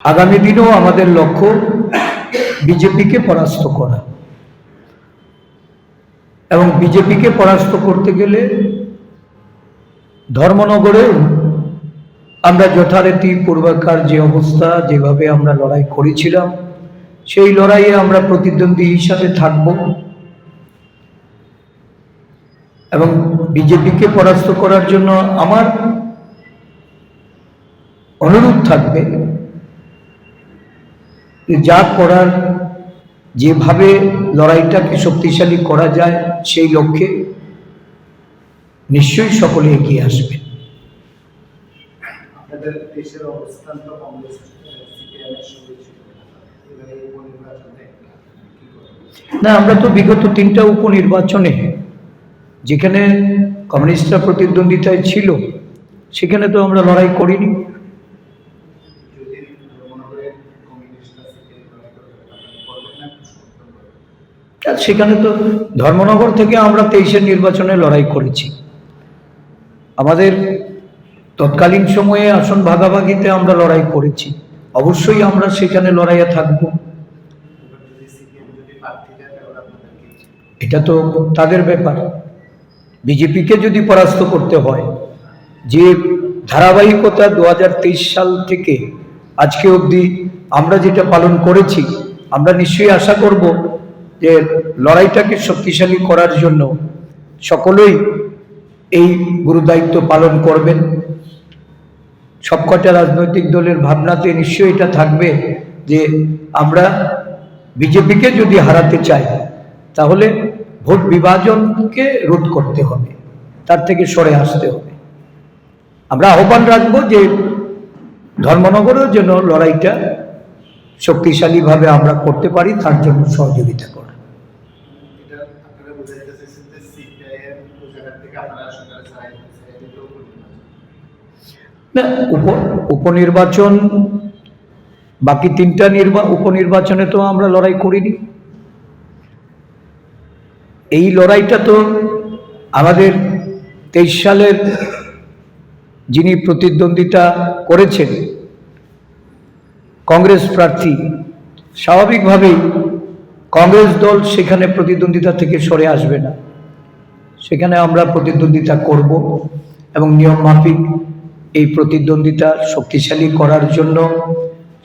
আগামী দিনেও আমাদের লক্ষ্য বিজেপিকে পরাস্ত করা, এবং বিজেপিকে পরাস্ত করতে গেলে ধর্মনগরেও আমরা যথারীতি পূর্বকার যে অবস্থা, যেভাবে আমরা লড়াই করেছিলাম, সেই লড়াইয়ে আমরা প্রতিদ্বন্দ্বী হিসাবে থাকব এবং বিজেপিকে পরাস্ত করার জন্য আমার অনুরোধ থাকবে যা করার, যেভাবে লড়াইটাকে শক্তিশালী করা যায় সেই লক্ষ্যে নিশ্চয়ই সকলে এগিয়ে আসবে। না, আমরা তো বিগত 3টা উপনির্বাচনে যেখানে কমিউনিস্টরা প্রতিদ্বন্দ্বিতায় ছিল সেখানে তো আমরা লড়াই করিনি। সেখানে তো ধর্মনগর থেকে আমরা 23-এর নির্বাচনে লড়াই করেছি। আমাদের তৎকালীন সময়ে আসন ভাগাভাগিতে আমরা লড়াই করেছি, অবশ্যই আমরা সেখানে লড়াইয়ে থাকব। এটা তো তাদের ব্যাপার। বিজেপিকে যদি পরাস্ত করতে হয়, যে ধারাবাহিকতা 2023 সাল থেকে আজকে অবধি আমরা যেটা পালন করেছি, আমরা নিশ্চয়ই আশা করব যে লড়াইটাকে শক্তিশালী করার জন্য সকলেই এই গুরুদায়িত্ব পালন করবেন। সবকটা রাজনৈতিক দলের ভাবনাতে নিশ্চয়ই এটা থাকবে যে আমরা বিজেপিকে যদি হারাতে চাই তাহলে ভোট বিভাজনকে রোধ করতে হবে, তার থেকে সরে আসতে হবে। আমরা আহ্বান রাখবো যে ধর্মনগরেও যেন লড়াইটা শক্তিশালীভাবে আমরা করতে পারি, তার জন্য সহযোগিতা করা। না, উপনির্বাচন, বাকি 3টা উপনির্বাচনে তো আমরা লড়াই করিনি। এই লড়াইটা তো আমাদের 23 সালের যিনি প্রতিদ্বন্দ্বিতা করেছেন কংগ্রেস প্রার্থী, স্বাভাবিকভাবেই কংগ্রেস দল সেখানে প্রতিদ্বন্দ্বিতা থেকে সরে আসবে না, সেখানে আমরা প্রতিদ্বন্দ্বিতা করব এবং নিয়ম মাফিক এই প্রতিদ্বন্দ্বিতা শক্তিশালী করার জন্য,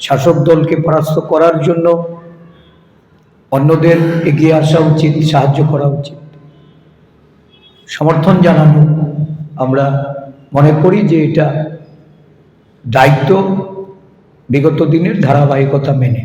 শাসক দলকে পরাস্ত করার জন্য অন্যদের এগিয়ে আসা উচিত, সাহায্য করা উচিত, সমর্থন জানানো। আমরা মনে করি যে এটা দায়িত্ব বিগত দিনের ধারাবাহিকতা মেনে।